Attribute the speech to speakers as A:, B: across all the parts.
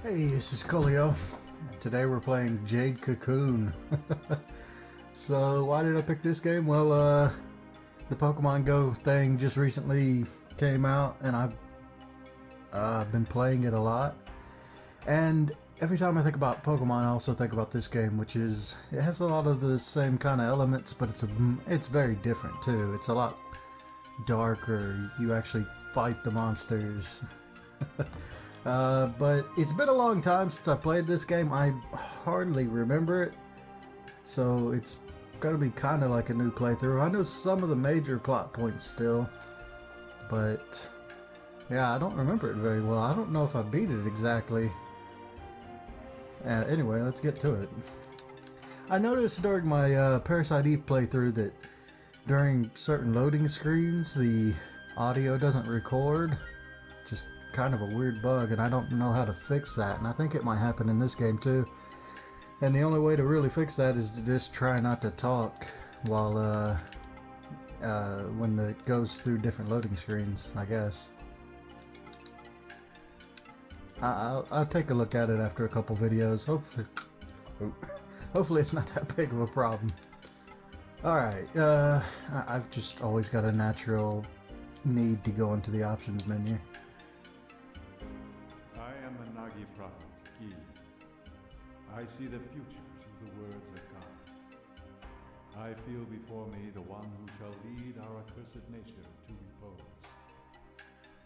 A: Hey, this is Coolio. Today we're playing Jade Cocoon. So why did I pick this game? Well, the Pokemon Go thing just recently came out and I've been playing it a lot. And every time I think about Pokemon, I also think about this game, which is, it has a lot of the same kind of elements, but it's very different too. It's a lot darker. You actually fight the monsters. But it's been a long time since I played this game. I hardly remember it, so it's gonna be kind of like a new playthrough. I know some of the major plot points still, but yeah, I don't remember it very well. I don't know if I beat it exactly. Anyway, let's get to it. I noticed during my Parasite Eve playthrough that during certain loading screens the audio doesn't record. Just kind of a weird bug, and I don't know how to fix that, and I think it might happen in this game too. And the only way to really fix that is to just try not to talk while when it goes through different loading screens, I guess. I'll take a look at it after a couple videos. Hopefully it's not that big of a problem. Alright, I've just always got a natural need to go into the options menu.
B: I see the future through the words of God. I feel before me the one who shall lead our accursed nature to repose.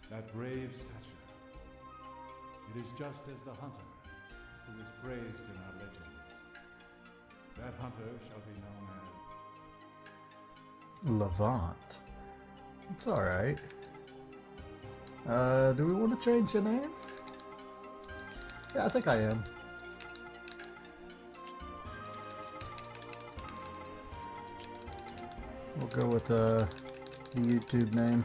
B: That brave stature. It is just as the hunter who is praised in our legends. That hunter shall be known as
A: Levant. It's alright. Do we want to change the name? Yeah, I think I am. We'll go with the YouTube name.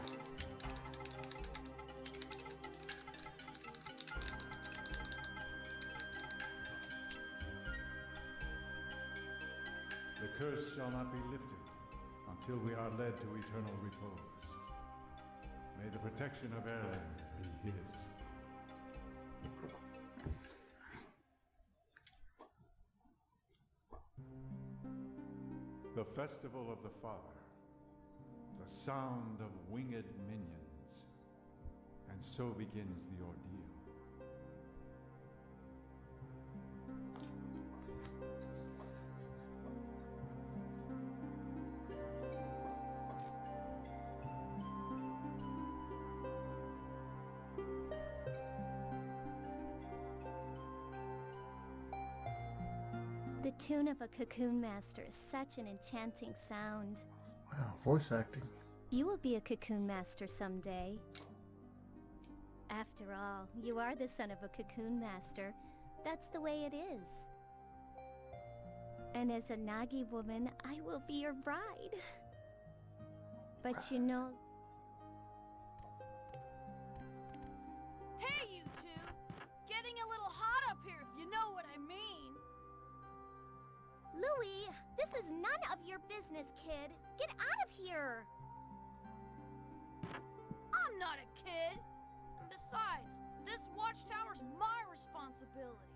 B: the curse shall not be lifted until we are led to eternal repose. May the protection of Erland be his. The Festival of the Father, the sound of winged minions, and so begins the ordeal.
C: The tune of a Cocoon Master is such an enchanting sound.
A: Wow, voice acting.
C: You will be a Cocoon Master someday. After all, you are the son of a Cocoon Master. That's the way it is. And as a Nagi woman, I will be your bride. But you know...
D: Hey, you two! Getting a little hot up here, if you know what I mean.
C: Louie, this is none of your business, kid. Get out of here!
D: I'm not a kid. And besides, this watchtower's my responsibility.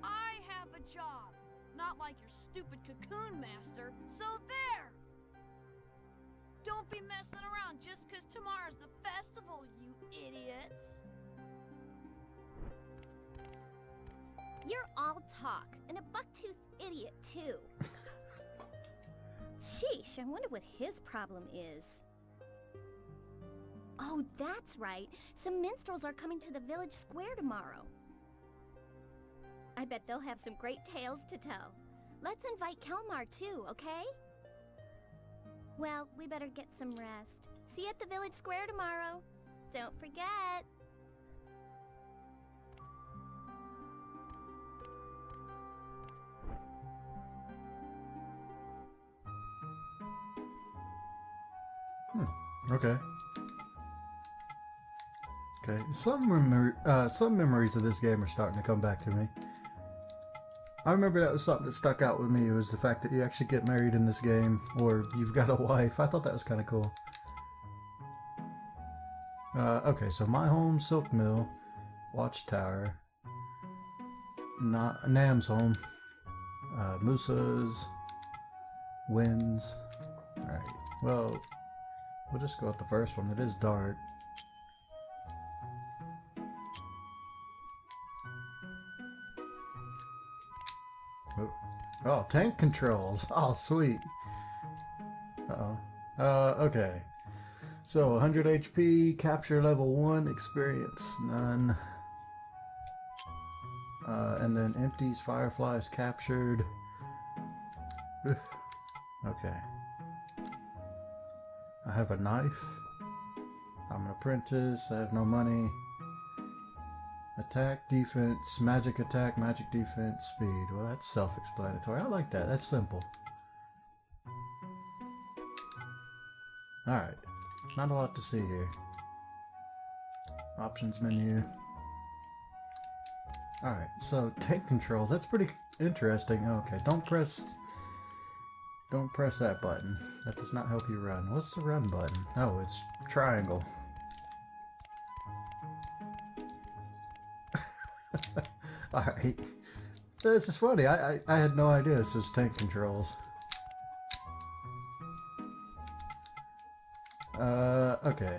D: I have a job, not like your stupid Cocoon Master, so there! Don't be messing around just 'cause tomorrow's the festival, you idiots.
C: You're all talk, and a buck-toothed idiot, too. Sheesh, I wonder what his problem is. Oh, that's right. Some minstrels are coming to the village square tomorrow. I bet they'll have some great tales to tell. Let's invite Kelmar, too, okay? Well, we better get some rest. See you at the village square tomorrow. Don't forget.
A: Okay. Okay. Some memories of this game are starting to come back to me. I remember that was something that stuck out with me, was the fact that you actually get married in this game, or you've got a wife. I thought that was kind of cool. Okay, so my home, Silk Mill. Watchtower. Nam's home. Musa's. Winds. Alright, well, we'll just go with the first one. It is dark. Oh, tank controls. Oh, sweet. Uh-oh. Okay. So, 100 HP, capture level 1, experience none. And then empties, fireflies captured. Okay. I have a knife. I'm an apprentice. I have no money. Attack, defense, magic attack, magic defense, speed. Well, that's self-explanatory. I like that. That's simple. Alright. Not a lot to see here. Options menu. Alright, so tank controls. That's pretty interesting. Okay, don't press that button. That does not help you run. What's the run button? Oh, it's triangle. Alright. This is funny. I had no idea this was tank controls. Okay.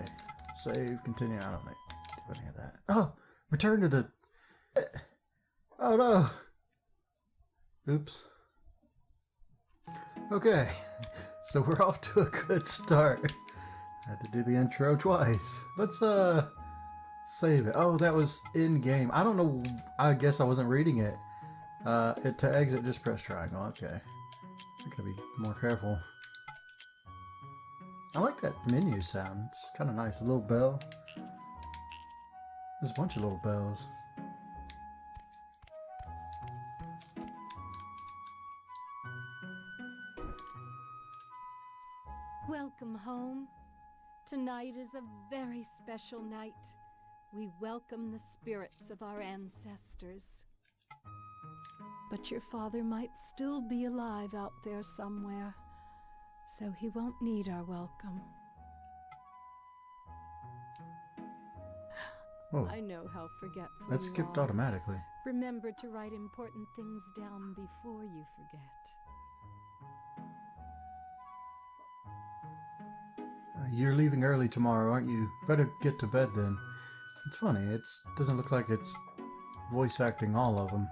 A: Save, continue. I don't do any of that. Oh! Return to the... Oh no! Oops. Okay. So we're off to a good start. Had to do the intro twice. Let's, save it. Oh, that was in-game. I don't know. I guess I wasn't reading it. To exit, just press triangle. Okay. I'm gonna be more careful. I like that menu sound. It's kind of nice. A little bell. There's a bunch of little bells.
E: Welcome home. Tonight is a very special night. We welcome the spirits of our ancestors. But your father might still be alive out there somewhere, so he won't need our welcome.
A: Oh,
E: I know how forgetful
A: that
E: you
A: skipped
E: are.
A: automatically.
E: Remember to write important things down before you forget.
A: You're leaving early tomorrow, aren't you? Better get to bed then. It's funny, it doesn't look like it's voice acting all of them.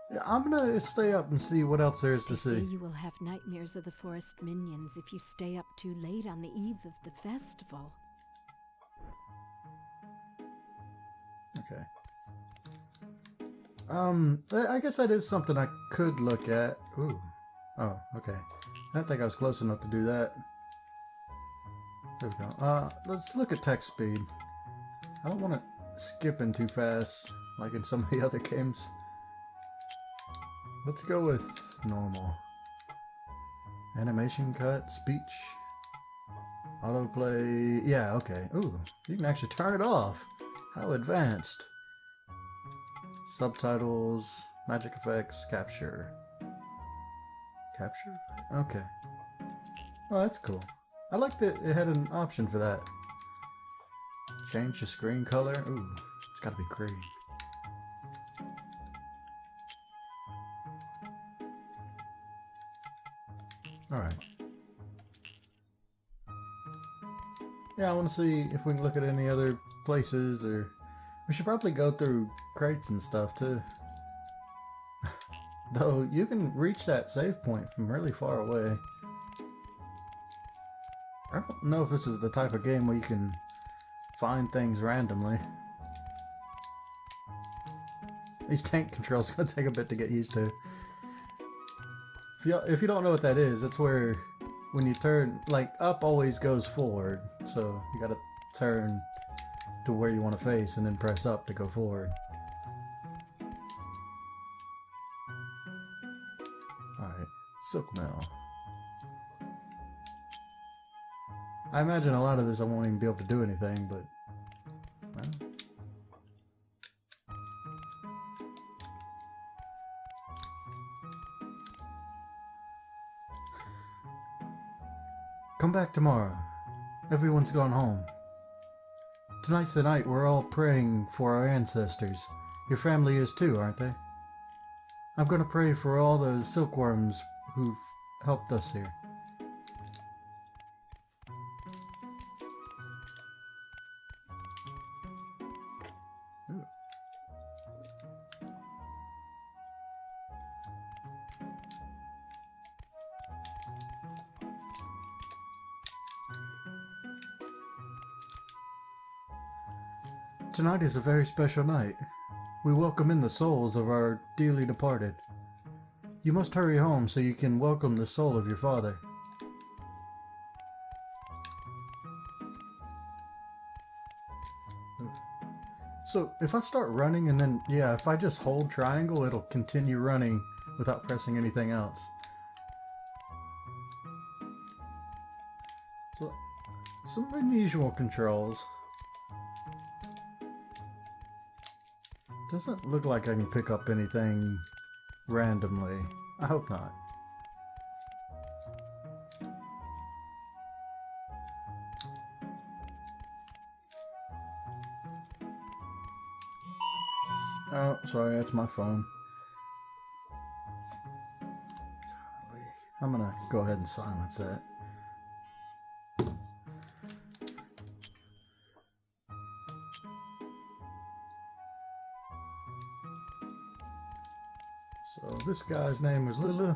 A: Yeah, I'm gonna stay up and see what else there is to
E: They say
A: see.
E: you will have nightmares of the forest minions if you stay up too late on the eve of the festival.
A: Okay. I guess that is something I could look at. Ooh. Oh, okay. I don't think I was close enough to do that. There we go. Let's look at text speed. I don't want to skip in too fast, like in some of the other games. Let's go with normal. Animation cut, speech, autoplay. Yeah, okay. Ooh, you can actually turn it off. How advanced. Subtitles, magic effects, capture. Capture? Okay. Oh, that's cool. I like that it had an option for that. Change the screen color. Ooh, it's gotta be green. Alright. Yeah, I want to see if we can look at any other places, or... We should probably go through crates and stuff, too. Though, you can reach that save point from really far away. I don't know if this is the type of game where you can find things randomly. These tank controls are going to take a bit to get used to. If you don't know what that is, that's where when you turn, like, up always goes forward. So you got to turn to where you want to face and then press up to go forward. Alright, Silk Mill. I imagine a lot of this I won't even be able to do anything, but... Well. Come back tomorrow. Everyone's gone home. Tonight's the night we're all praying for our ancestors. Your family is too, aren't they? I'm going to pray for all the silkworms who've helped us here. Ooh. Tonight is a very special night. We welcome in the souls of our dearly departed. You must hurry home so you can welcome the soul of your father. So, if I start running and then, yeah, if I just hold triangle, it'll continue running without pressing anything else. So, some unusual controls. Doesn't look like I can pick up anything randomly. I hope not. Oh, sorry, that's my phone. I'm gonna go ahead and silence that. So this guy's name was Louis.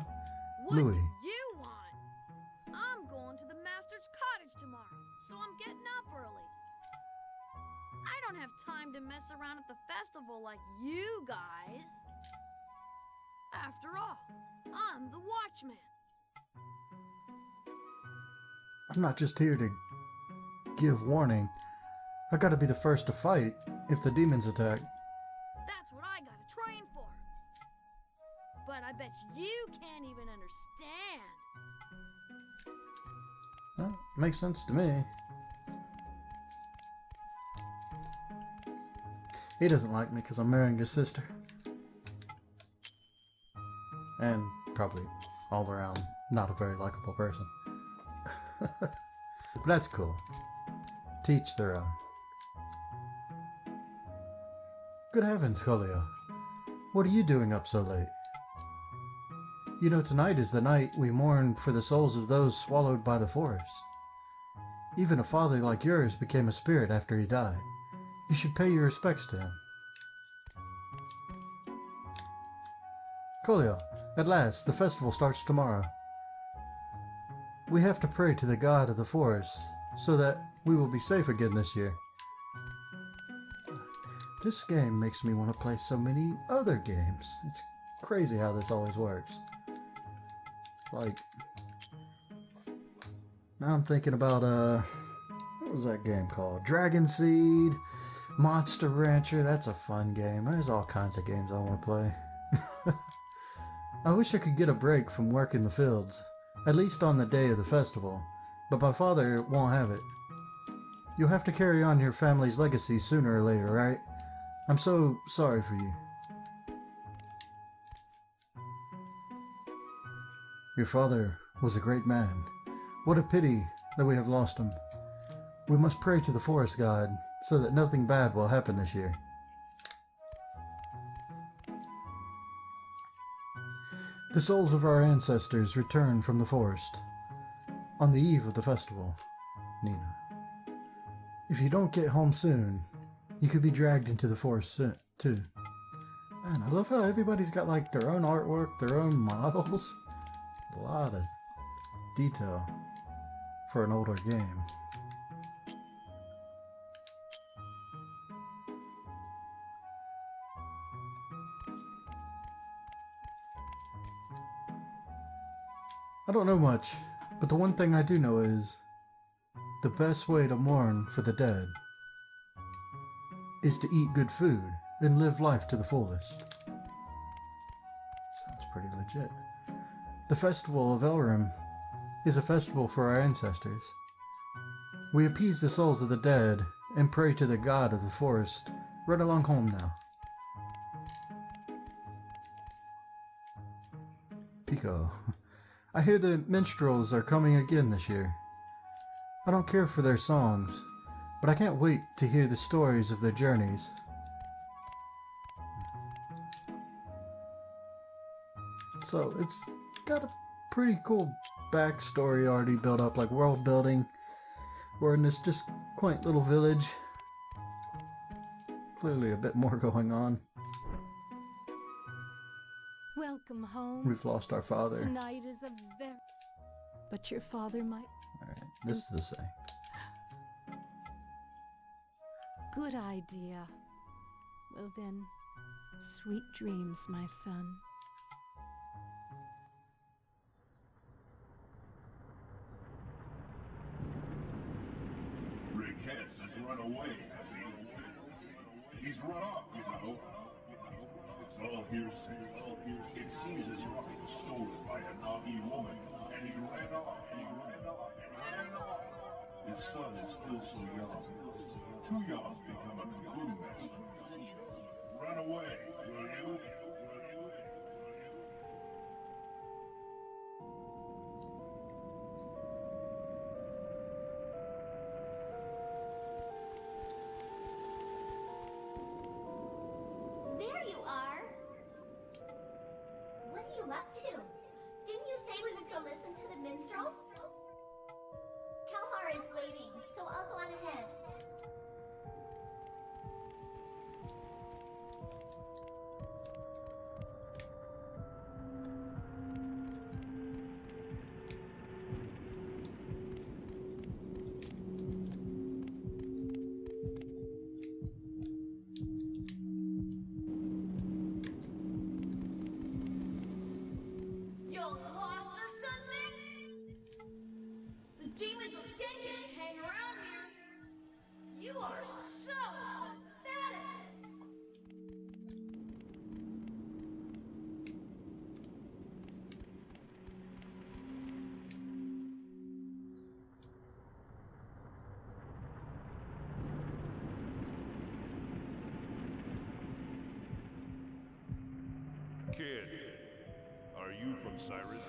D: What do you want? I'm going to the master's cottage tomorrow, so I'm getting up early. I don't have time to mess around at the festival like you guys. After all, I'm the watchman.
A: I'm not just here to give warning. I gotta be the first to fight if the demons attack.
D: That's what I gotta train for. But I bet you can't even understand.
A: Well, makes sense to me. He doesn't like me because I'm marrying his sister. And probably all around not a very likable person. But that's cool. Teach their own. Good heavens, Colio. What are you doing up so late? You know, tonight is the night we mourn for the souls of those swallowed by the forest. Even a father like yours became a spirit after he died. You should pay your respects to him. Colio, at last, the festival starts tomorrow. We have to pray to the god of the forest so that we will be safe again this year. This game makes me want to play so many other games. It's crazy how this always works. Like, now I'm thinking about, what was that game called? Dragon Seed, Monster Rancher. That's a fun game. There's all kinds of games I want to play. I wish I could get a break from working the fields, at least on the day of the festival, but my father won't have it. You'll have to carry on your family's legacy sooner or later, right? I'm so sorry for you. Your father was a great man. What a pity that we have lost him. We must pray to the forest god so that nothing bad will happen this year. The souls of our ancestors return from the forest on the eve of the festival, Nina. If you don't get home soon, you could be dragged into the forest soon, too. Man, I love how everybody's got like their own artwork, their own models. A lot of detail for an older game. I don't know much, but the one thing I do know is the best way to mourn for the dead is to eat good food and live life to the fullest. Sounds pretty legit. The Festival of Elrim is a festival for our ancestors. We appease the souls of the dead and pray to the god of the forest. Run along home now. Pico. I hear the minstrels are coming again this year. I don't care for their songs, but I can't wait to hear the stories of their journeys. So it's got a pretty cool backstory already built up, like world building. We're in this just quaint little village. Clearly a bit more going on.
E: Welcome home.
A: We've lost our father.
E: Tonight is a very... But your father might...
A: Alright, this is the same.
E: Good idea. Well then, sweet dreams, my son.
F: Rick Hess has run away, has he? He's run off, you know. It's all hearsay. It seems as if he was stolen by a naughty woman, and he ran off. His son is still so young. Too young to become a Cocoon master. Run away, will you?
C: There you are. What are you up to? Didn't you say we would go listen to the minstrels? Kalmar is waiting, so I'll go on ahead.
D: You lost or something? The demons will get you if you hang around here. You are so pathetic.
F: Kid, are you from Cyrus?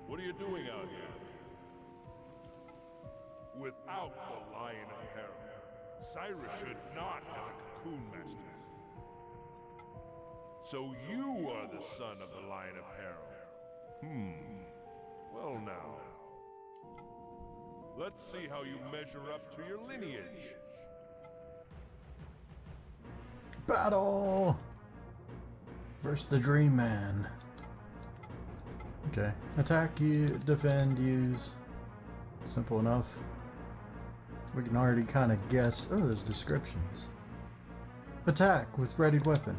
F: What are you doing out here? Without the Lion of Peril, Cyrus should not have a Cocoon master. So you are the son of the Lion of Peril. Well now. Let's see how you measure up to your lineage.
A: Battle! Versus the Dream Man. Okay. Attack, you defend, use. Simple enough. We can already kind of guess. Oh, there's descriptions. Attack with readied weapon.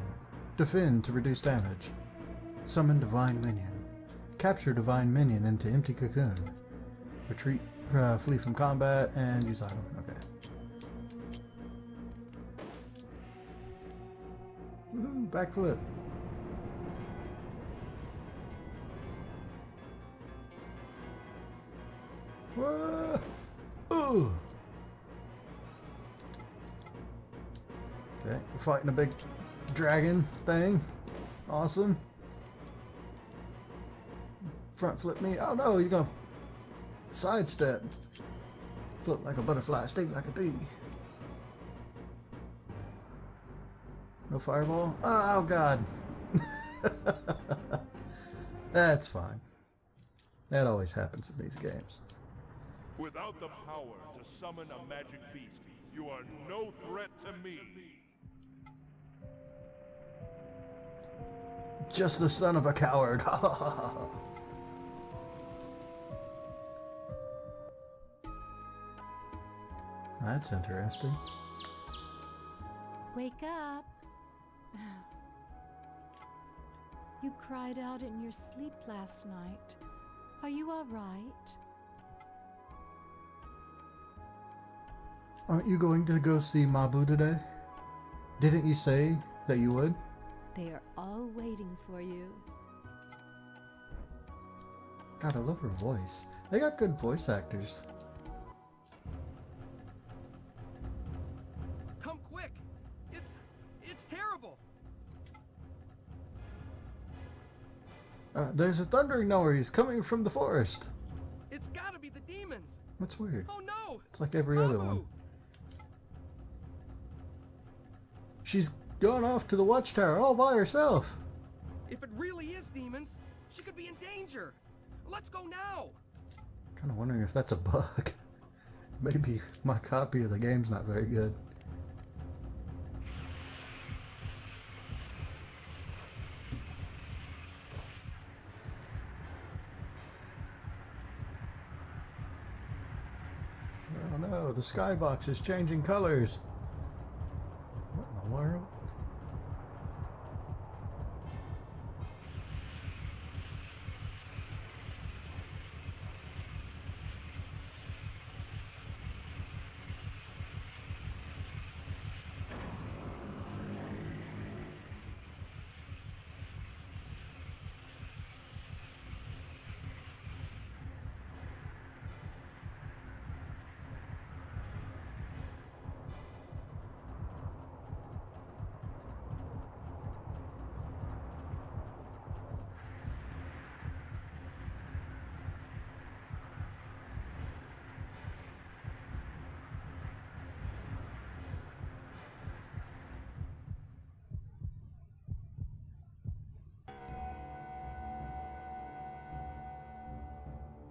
A: Defend to reduce damage. Summon divine minion. Capture divine minion into empty cocoon. Retreat, flee from combat, and use item. Okay. Woohoo, backflip. Whoa! Ooh! Okay, we're fighting a big dragon thing. Awesome. Front flip me. Oh no, he's gonna sidestep. Flip like a butterfly, sting like a bee. No fireball? Oh god. That's fine. That always happens in these games.
F: Without the power to summon a magic beast, you are no threat to me.
A: Just the son of a coward. That's interesting.
E: Wake up. You cried out in your sleep last night. Are you all right?
A: Aren't you going to go see Mabu today? Didn't you say that you would?
E: They are all waiting for you.
A: God, I love her voice. They got good voice actors.
G: Come quick! It's terrible!
A: There's a thundering noise coming from the forest.
G: It's gotta be the demons!
A: That's weird.
G: Oh no!
A: It's like every other one.
G: Babu!
A: She's gone off to the watchtower all by herself.
G: If it really is demons, she could be in danger. Let's go now.
A: Kind of wondering if that's a bug. Maybe my copy of the game's not very good. Oh no, the skybox is changing colors. What in the world?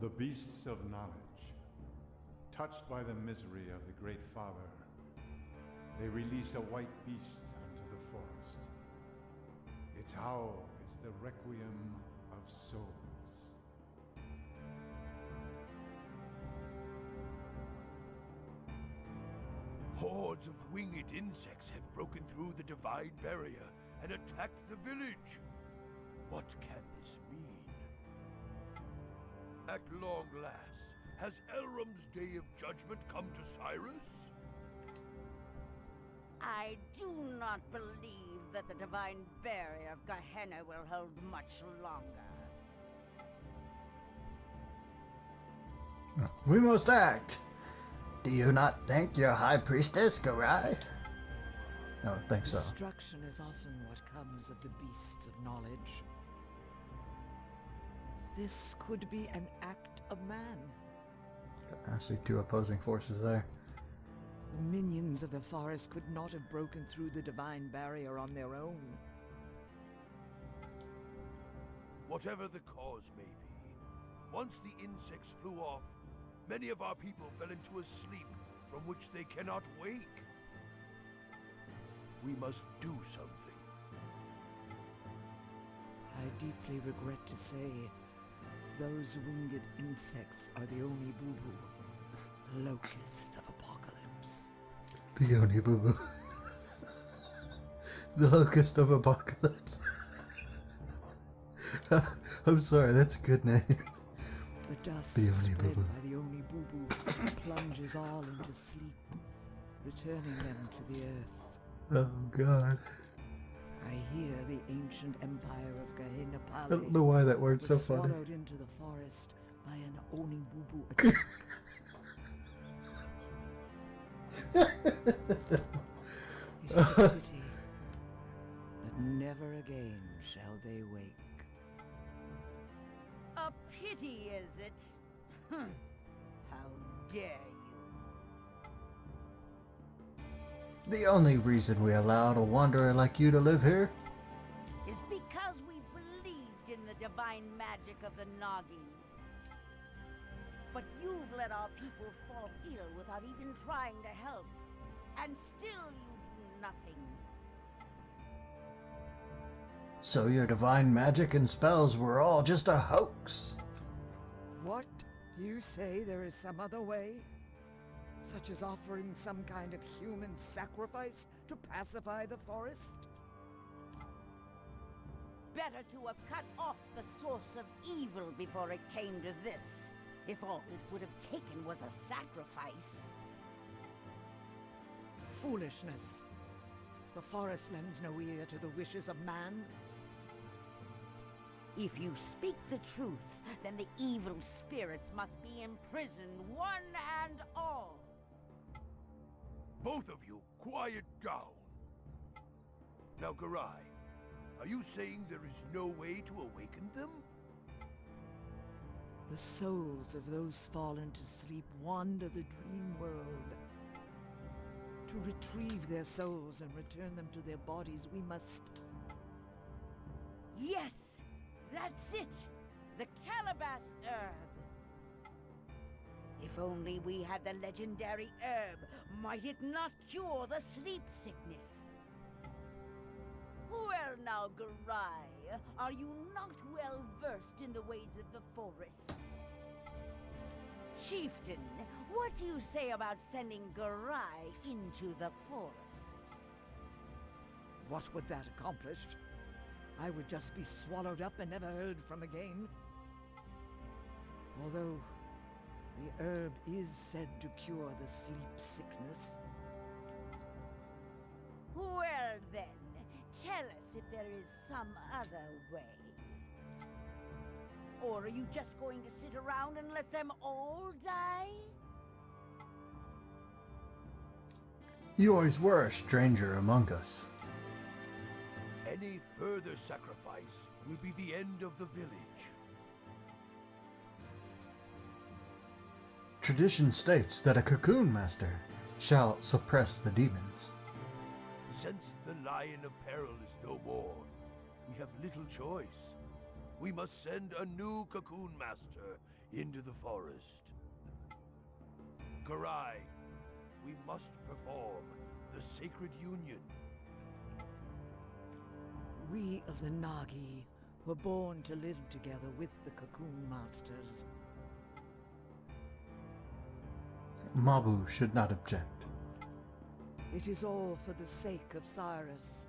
B: The beasts of knowledge, touched by the misery of the Great Father, they release a white beast unto the forest. Its howl is the requiem of souls.
F: Hordes of winged insects have broken through the divine barrier and attacked the village. What can this mean? At long last, has Elrom's day of judgment come to Cyrus?
H: I do not believe that the divine barrier of Gehenna will hold much longer.
A: We must act. Do you not think your high priestess, Garai? I don't think so.
I: Destruction is often what comes of the beasts of knowledge. This could be an act of man.
A: I see two opposing forces there.
I: The minions of the forest could not have broken through the divine barrier on their own.
F: Whatever the cause may be, once the insects flew off, many of our people fell into a sleep from which they cannot wake. We must do something.
I: I deeply regret to say, those winged insects are the Oni Boo-Boo, the locusts of apocalypse.
A: The Oni Boo-Boo. The locust of apocalypse. I'm sorry, that's a good name.
I: The dust
A: The Oni
I: spread
A: Boo-Boo.
I: by the Oni Boo-Boo plunges all into sleep, returning them to the earth.
A: Oh God.
I: I hear the ancient empire of Gehenna
A: I don't know
I: Pali
A: why that word's so
I: was
A: funny.
I: swallowed into the forest by an Oni Boo-Boo attack. It is a pity, but never again shall they wake.
H: A pity, is it? How dare you?
A: The only reason we allowed a wanderer like you to live here?
H: Is because we believed in the divine magic of the Nagi. But you've let our people fall ill without even trying to help. And still you do nothing.
A: So your divine magic and spells were all just a hoax?
I: What? You say there is some other way? Such as offering some kind of human sacrifice to pacify the forest?
H: Better to have cut off the source of evil before it came to this, if all it would have taken was a sacrifice.
I: Foolishness. The forest lends no ear to the wishes of man.
H: If you speak the truth, then the evil spirits must be imprisoned, one and all.
F: Both of you, quiet down. Now, Garai, are you saying there is no way to awaken them?
I: The souls of those fallen to sleep wander the dream world. To retrieve their souls and return them to their bodies, we must...
H: Yes! That's it! The Calabash herb! If only we had the legendary herb, might it not cure the sleep sickness? Well now, Garai, are you not well versed in the ways of the forest? Chieftain, what do you say about sending Garai into the forest?
I: What would that accomplish? I would just be swallowed up and never heard from again. Although the herb is said to cure the sleep sickness.
H: Well then, tell us if there is some other way. Or are you just going to sit around and let them all die?
A: You always were a stranger among us.
J: Any further sacrifice will be the end of the village.
A: Tradition states that a Cocoon Master shall suppress the demons.
J: Since the Lion of Peril is no more, we have little choice. We must send a new Cocoon Master into the forest. Garai, we must perform the Sacred Union.
I: We of the Nagi were born to live together with the Cocoon Masters.
A: Mabu should not object.
I: It is all for the sake of Cyrus.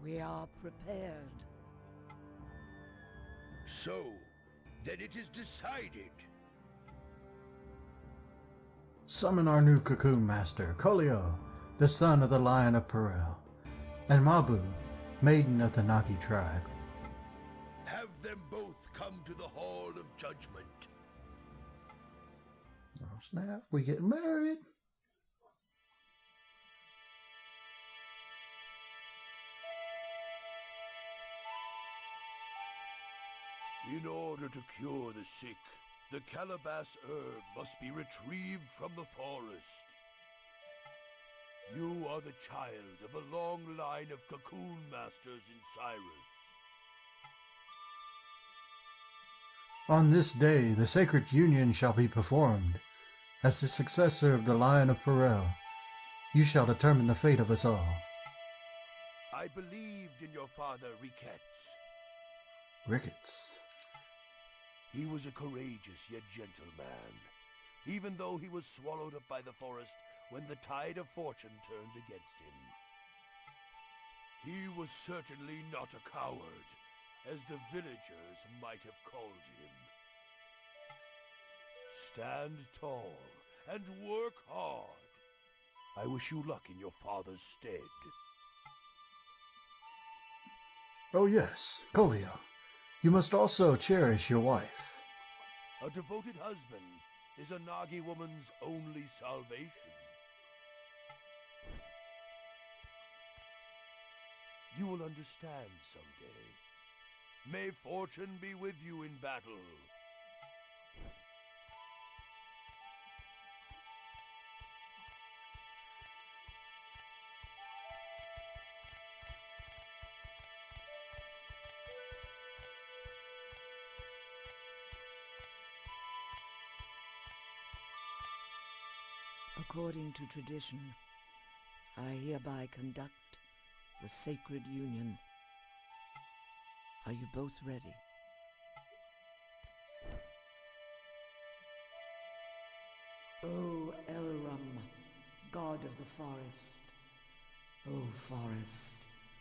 I: We are prepared.
J: So, then it is decided.
A: Summon our new Cocoon Master, Kolio, the son of the Lion of Perel, and Mabu, maiden of the Nagi tribe.
J: Have them both come to the Hall of Judgment.
A: Oh snap, we getting married.
J: In order to cure the sick, the Calabash herb must be retrieved from the forest. You are the child of a long line of Cocoon Masters in Cyrus.
A: On this day, the sacred union shall be performed. As the successor of the Lion of Perel, you shall determine the fate of us all.
J: I believed in your father, Ricketts.
A: Ricketts.
J: He was a courageous yet gentle man, even though he was swallowed up by the forest when the tide of fortune turned against him. He was certainly not a coward, as the villagers might have called him. Stand tall and work hard. I wish you luck in your father's stead.
A: Oh yes, Kolio. You must also cherish your wife.
J: A devoted husband is a Nagi woman's only salvation. You will understand someday. May fortune be with you in battle.
I: According to tradition, I hereby conduct the sacred union. Are you both ready? O Elram, god of the forest. O forest,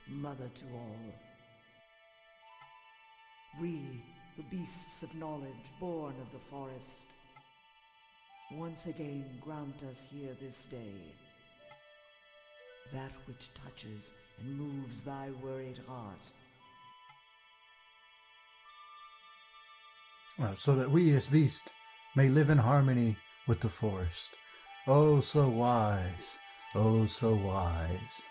I: mother to all. We, the beasts of knowledge, born of the forest, once again grant us here this day that which touches and moves thy worried heart.
A: So that we as beasts may live in harmony with the forest. Oh, so wise. Oh, so wise.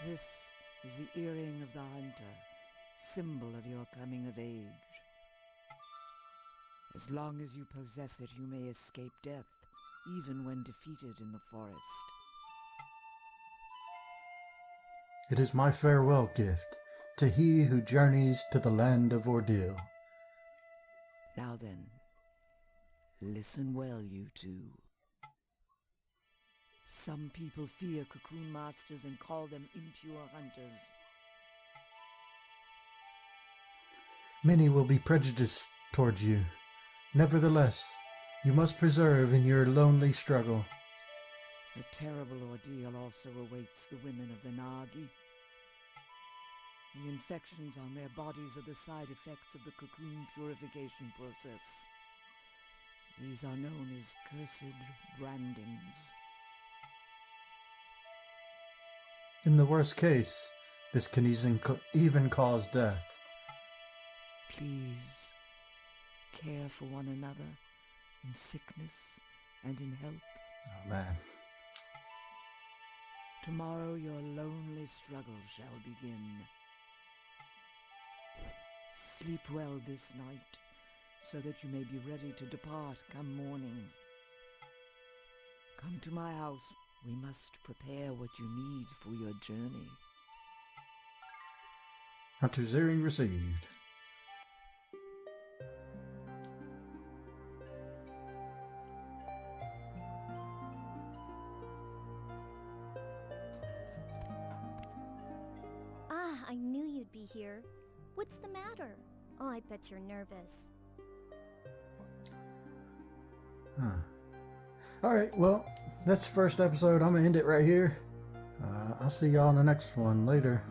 I: This is the earring of the hunter, symbol of your coming of age. As long as you possess it, you may escape death, even when defeated in the forest.
A: It is my farewell gift to he who journeys to the land of ordeal.
I: Now then, listen well, you two. Some people fear Cocoon Masters and call them impure hunters.
A: Many will be prejudiced towards you. Nevertheless, you must persevere in your lonely struggle.
I: A terrible ordeal also awaits the women of the Nagi. The infections on their bodies are the side effects of the cocoon purification process. These are known as cursed brandings.
A: In the worst case, this can even cause death.
I: Please, care for one another in sickness and in health.
A: Oh man.
I: Tomorrow your lonely struggle shall begin. Sleep well this night, so that you may be ready to depart come morning. Come to my house. We must prepare what you need for your journey.
A: Hunter's hearing received.
C: Ah, I knew you'd be here. What's the matter? Oh, I bet you're nervous.
A: Alright, well, that's the first episode. I'm going to end it right here. I'll see y'all in the next one later.